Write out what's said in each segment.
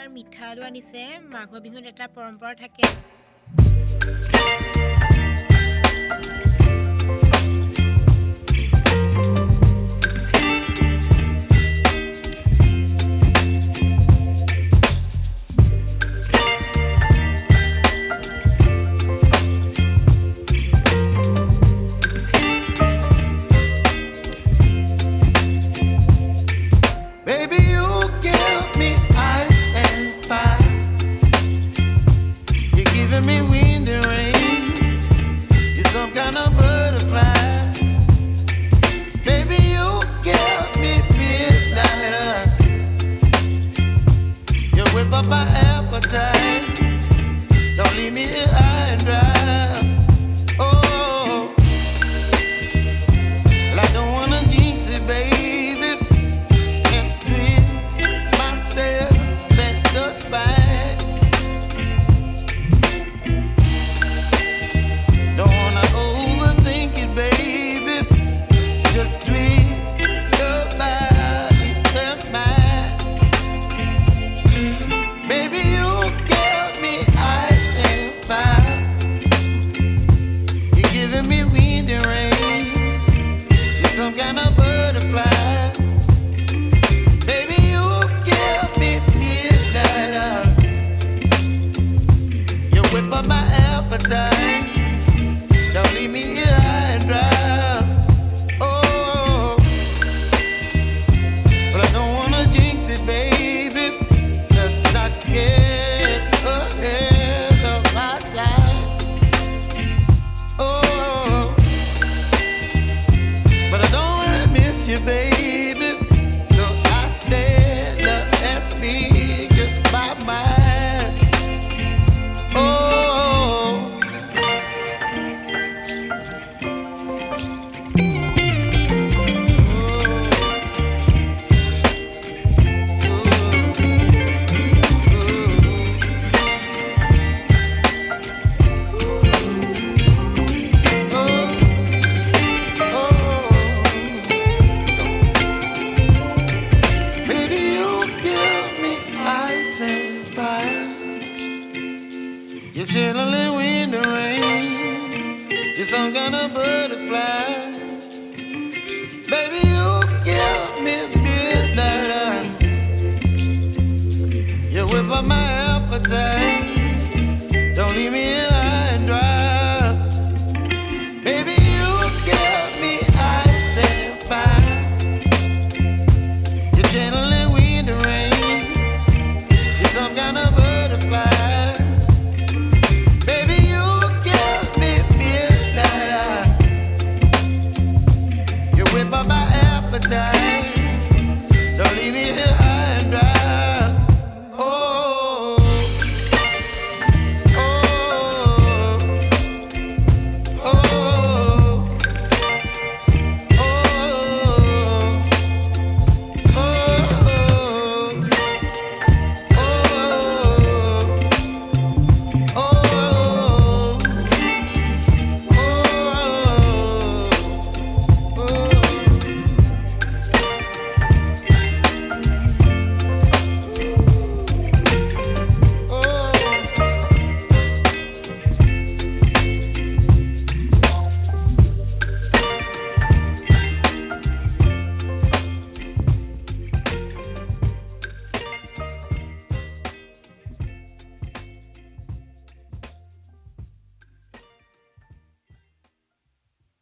এইবাৰ মিঠা আলু আনিছে মাঘৰ বিহুত এটা পৰম্পৰা থাকে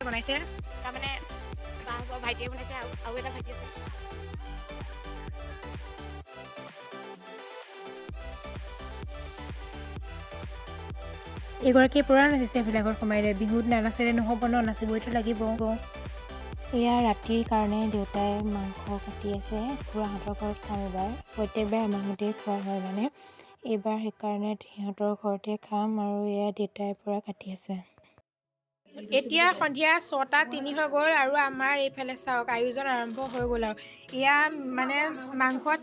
বনাইছে তাৰ মানে বাৰ ভাইটিয়ে বনাইছে আৰু এটা ভাইটি আছে এগৰাকী পুৰা নাচিছে ফিলাগৰ সময়ৰে বিহুত নানাচিলে নহ'ব ন নাচিবইতো লাগিব এয়া ৰাতিৰ কাৰণে দেউতাই মাংস কাটি আছে খুৰাহঁতৰ ঘৰত খাম এবাৰ প্ৰত্যেকবাৰ আমাৰ ঘৰতে খোৱা হয় মানে এইবাৰ সেইকাৰণে সিহঁতৰ ঘৰতে খাম আৰু এয়া দেউতাই পুৰা কাটি আছে এতিয়া সন্ধিয়া 6:03 হৈ গ'ল আৰু আমাৰ এইফালে চাওক আয়োজন আৰম্ভ হৈ গ'ল আৰু এয়া মানে মাংসত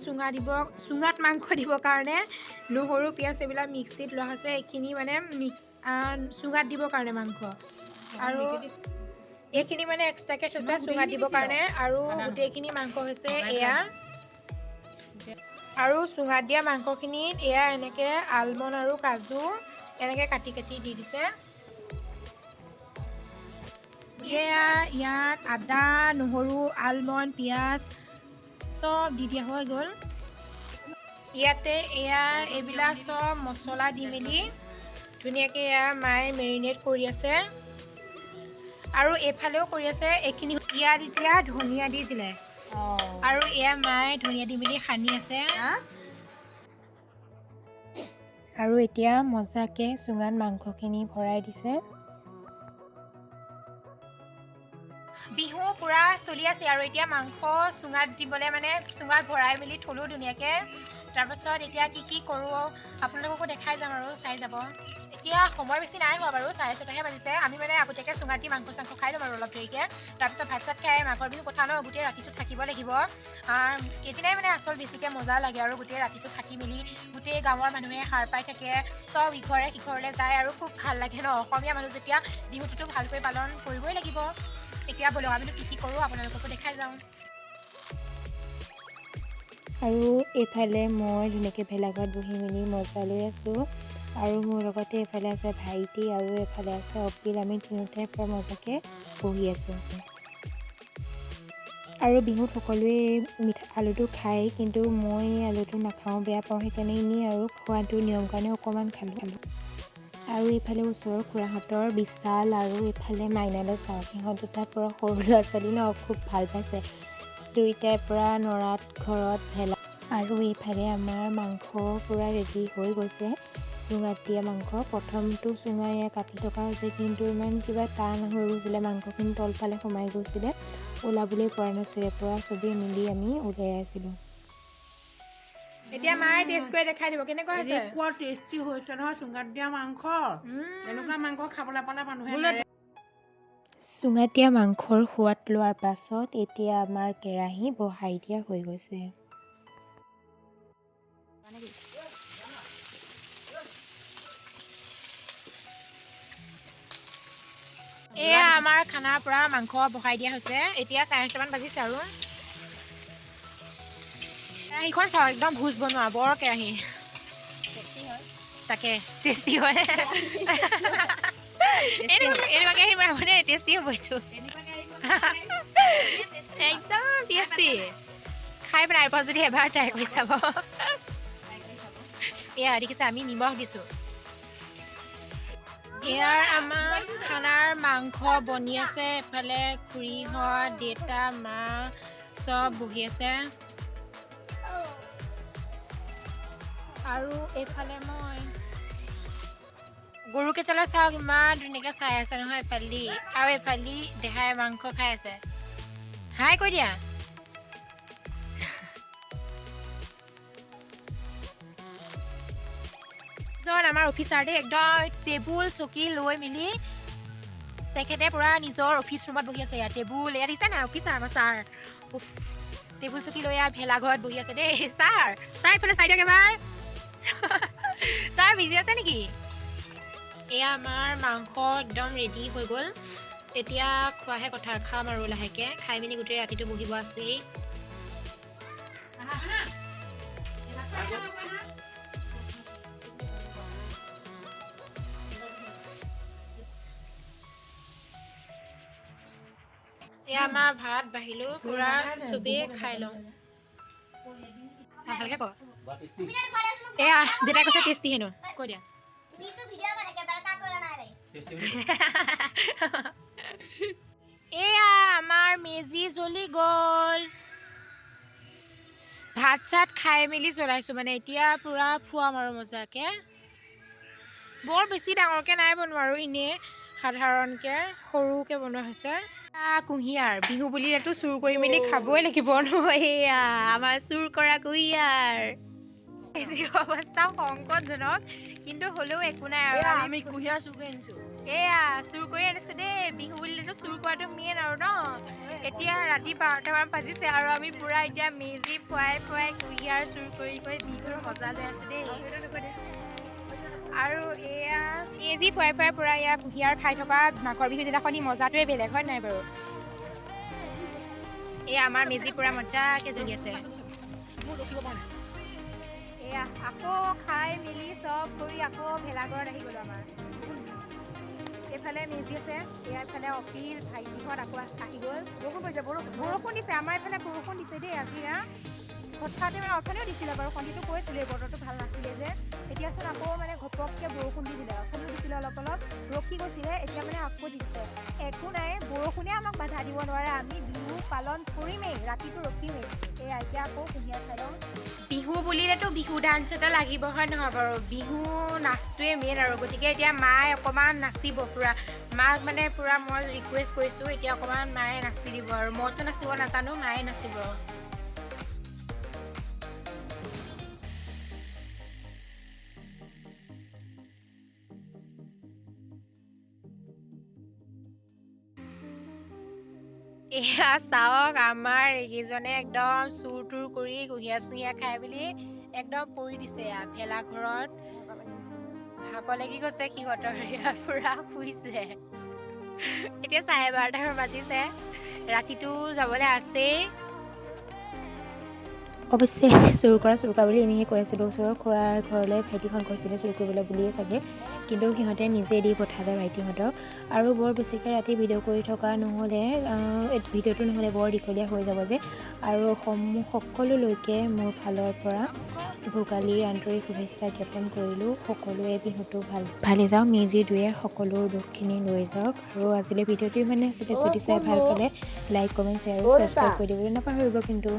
চুঙাত মাংস দিবৰ কাৰণে নহৰু পিঁয়াজ এইবিলাক মিক্সিত লোৱা হৈছে এইখিনি মানে চুঙাত দিবৰ কাৰণে মাংস আৰু এইখিনি মানে এক্সট্ৰাকৈ থৈছে চুঙাত দিবৰ কাৰণে আৰু গোটেইখিনি মাংস হৈছে এয়া আৰু চুঙাত দিয়া মাংসখিনিত এয়া এনেকৈ আলমণ্ড আৰু কাজু এনেকৈ কাটি কাটি দি দিছে। এয়া ইয়াত আদা নহৰু আলমণ্ড পিঁয়াজ চব দি দিয়া হৈ গ'ল। ইয়াতে এয়া এইবিলাক চব মছলা দি মেলি ধুনীয়াকৈ এয়া মায়ে মেৰিনেট কৰি আছে আৰু এইফালেও কৰি আছে। এইখিনি ইয়াত এতিয়া ধনিয়া দি দিলে আৰু এয়া মায়ে ধনিয়া দি মেলি সানি আছে। আৰু এতিয়া মজাকৈ চুঙাত মাংসখিনি ভৰাই দিছে। বিহু পুৰা চলি আছে আৰু এতিয়া মাংস চুঙাত দিবলৈ মানে চুঙাত ভৰাই মেলি থলোঁ ধুনীয়াকৈ। তাৰপাছত এতিয়া কি কৰোঁ আপোনালোককো দেখাই যাম আৰু চাই যাব। এতিয়া সময় বেছি নাই হোৱা বাৰু, 6:30হে বাজিছে। আমি মানে আগতীয়াকৈ চুঙাত দি মাংস চাংস খাই ল'ম আৰু অলপ দেৰিকৈ। তাৰপিছত ভাত চাত খাই মাঘৰ বিহু কথা ন, গোটেই ৰাতিটো থাকিব লাগিব। এদিনাই মানে আচল বেছিকৈ মজা লাগে আৰু গোটেই ৰাতিটো থাকি মেলি গোটেই গাঁৱৰ মানুহে সাৰ পাই থাকে, চব ইঘৰে সিঘৰলৈ যায় আৰু খুব ভাল লাগে ন। অসমীয়া মানুহ যেতিয়া বিহুটোতো ভালকৈ পালন কৰিবই লাগিব। এতিয়া বলক আমি কি কৰোঁ আপোনালোককো দেখাই যাওঁ। আৰু এইফালে মই ধুনীয়াকৈ ভেলাঘৰত বহি মেলি মজা লৈ আছোঁ আৰু মোৰ লগতে এইফালে আছে ভাইটি আৰু এইফালে আছে অপিল। আমি তিনিওটাই পৰা মজাকৈ বহি আছোঁ। আৰু বিহুত সকলোৱে আলুটো খায়, কিন্তু মই আলুটো নাখাওঁ, বেয়া পাওঁ। সেইকাৰণে এনেই আৰু খোৱাটো নিয়ম কাৰণে অকণমান খালোঁ। আৰু এইফালে ওচৰৰ খুৰাহঁতৰ বিশাল আৰু এইফালে মাইনালৈ চাওঁ। সিহঁত দুটা পূৰা সৰু ল'ৰা ছোৱালী ন, খুব ভাল পাইছে। দুইটাই পূৰা নৰাত ঘৰত ভেলা। আৰু এইফালে আমাৰ মাংস পূৰা ৰেডি হৈ গৈছে, চুঙাত দিয়া মাংস। প্ৰথমটো চুঙা এয়া কাটি থকা হৈছে, কিন্তু ইমান কিবা টান হৈ গৈছিলে, মাংসখিনি তলফালে সোমাই গৈছিলে, ওলাবলৈ পৰা নাছিলে। পূৰা চবেই মিলি আমি উলিয়াই আছিলোঁ। এতিয়া মায়ে টেষ্ট কৰি দেখাই দিব কেনেকুৱা হৈছে। এনেকুৱা টেষ্টি হৈছে নহয় চুঙাত দিয়া মাংস। এনেকুৱা মাংস খাবলৈ পালে মানুহে চুঙাত দিয়া মাংসৰ সোৱাদ লোৱাৰ পাছত এতিয়া আমাৰ কেৰাহী বহাই দিয়া হৈ গৈছে। এয়া আমাৰ খানাৰ পৰা মাংস বহাই দিয়া হৈছে। এতিয়া 8:30মান বাজিছে আৰু কেৰাহীখন চাওক, একদম ভোজ বনোৱা বৰ কেৰাহী। তাকে টেষ্টি হয়। এনেকুৱা কেৰাহী মানে টেষ্টি হ'ব এইটো। একদম টেষ্টি। খাই পেলাই পোৱা যদি এবাৰ ট্ৰাই কৰি চাব। এয়া দেখিছে আমি নিমখ দিছোঁ। এয়াৰ আমাৰ খানাৰ মাংস বনি আছে। এফালে খুৰীহঁত, দেউতা, মা চব বহি আছে আৰু এইফালে মই গৰুকেইটালৈ চাওক, ইমান ধুনীয়াকৈ চাই আছে নহয় এফালেদি। আৰু এফালেদি দেহাই মাংস খাই আছে। হাই কৈ দিয়া। আমাৰ অফিচাৰ দেই, একদম টেবুল চকী লৈ মেলি তেখেতে পূৰা নিজৰ অফিচ ৰুমত বহি আছে। ইয়াত টেবুল এয়া দেখিছে নাই, অফিচাৰ আমাৰ ছাৰ টেবুল চকী লৈ ভেলাঘৰত বহি আছে দেই। ছাৰ এইফালে চাই দিয়ক এবাৰ। ছাৰ বিজি আছে নেকি? এয়া আমাৰ মাংস একদম ৰেডি হৈ গ'ল। এতিয়া খোৱাহে কথা, খাম আৰু লাহেকৈ। খাই মেলি গোটেই ৰাতিটো বহিব আছেই। এতিয়া আমাৰ ভাত বাঢ়িলোঁ, পূৰা চবেই খাই লওঁ। ভালকৈ ক। এয়া দেউতাই কৈছে টেষ্টি হেনো, কৈ দিয়া। এয়া আমাৰ মেজি জ্বলি গ'ল। ভাত চাত খাই মেলি জ্বলাইছোঁ মানে, এতিয়া পূৰা খুৱাম আৰু মজাকৈ। বৰ বেছি ডাঙৰকৈ নাই বনোৱা আৰু এনেই সাধাৰণকৈ সৰুকৈ বনোৱা হৈছে। কুঁহিয়াৰ বিহু বুলিতো চুৰ কৰি মেলি খাবই লাগিব ন। এয়া আমাৰ চুৰ কৰা কুঁহিয়াৰ। যি অৱস্থা সংকটজনক, কিন্তু হ'লেও একো নাই আৰু আমি কুঁহিয়াৰ চুৰ কৰি আনিছোঁ। এয়া চুৰ কৰি আনিছোঁ দেই, বিহু বুলিতো চুৰ কৰাটো মেইন আৰু ন। এতিয়া ৰাতি 12টামান বাজিছে আৰু আমি পূৰা এতিয়া মেজি ফুৱাই কুঁহিয়াৰ চুৰ কৰি বিহুৰ মজা লৈ আছোঁ দেই। আৰু এয়া মেজি ফুৱাই পূৰা এয়া কুঁহিয়াৰ খাই থকা মাঘৰ বিহু দিনাখনি মজাটোৱে বেলেগ, হয় নাই বাৰু? এয়া আমাৰ মেজি পূৰা মজাকৈ জ্বলি আছে। এয়া আকৌ খাই মেলি চব কৰি আকৌ ভেলাঘৰত আহি গ'লো আমাৰ এইফালে মেজি আছে এয়া এইফালে অফিৰ ভাইটিহঁত আকৌ আহি গ'ল বৰষুণ দিছে আমাৰ এইফালে বৰষুণ দিছে দেই আজি হঠাতে মানে অথনিও দিছিলে বাৰু সন্ধিটো কৈছিলে বতৰটো ভাল নাছিলে যে এতিয়াচোন আকৌ মানে ঘপককৈ বৰষুণ দি দিলে অথনিও দিছিলে অলপ ৰখি গৈছিলে এতিয়া মানে আকৌ দিছে একো নাই বৰষুণে আমাক বাধা দিব নোৱাৰে আমি বিহু পালন কৰিমেই ৰাতিটো ৰখিমেই এয়া এতিয়া আকৌ কুঁহিয়াৰ খাই লওঁ বিহু বুলিলেতো বিহু ডান্স এটা লাগিব হয় নহয় বাৰু বিহু নাচটোৱে মেইন আৰু গতিকে এতিয়া মায়ে অকণমান নাচিব পূৰা মাক মানে পূৰা মই ৰিকুৱেষ্ট কৰিছোঁ এতিয়া অকণমান মায়ে নাচি দিব আৰু মইতো নাচিব নাজানো মায়ে নাচিব এয়া চাওক আমাৰ এইকেইজনে একদম চুৰ তুৰ কৰি কুঁহিয়াৰ খাই মেলি একদম পৰি দিছে ভেলাঘৰত ভাগৰ লাগি গৈছে সিহঁতৰ পূৰা শুইছে এতিয়া 12:30 বাজিছে ৰাতিটো যাবলৈ আছেই অৱশ্যে চুৰ কৰা বুলি এনেকৈ কৈ আছিলোঁ ওচৰৰ খুৰাৰ ঘৰলৈ ভাইটিখন গৈছিলে চুৰ কৰিবলৈ বুলিয়ে চাগে কিন্তু সিহঁতে নিজে দি পঠালে ভাইটিহঁতক আৰু বৰ বেছিকৈ ৰাতি ভিডিঅ' কৰি থকা নহ'লে ভিডিঅ'টো নহ'লে বৰ দীঘলীয়া হৈ যাব যে আৰু সকলোলৈকে মোৰ ফালৰ পৰা ভোগালীৰ আন্তৰিক শুভেচ্ছা জ্ঞাপন কৰিলোঁ সকলোৱে বিহুটো ভালে যাওক মেজি দুয়ে সকলো দুখখিনি লৈ যাওক আৰু আজিলৈ ভিডিঅ'টো ইমানে আছিলে যদি চাই ভাল পালে লাইক কমেণ্ট শ্বেয়াৰ আৰু ছাবস্ক্ৰাইব কৰি দিবলৈ নাপাহৰিব কিন্তু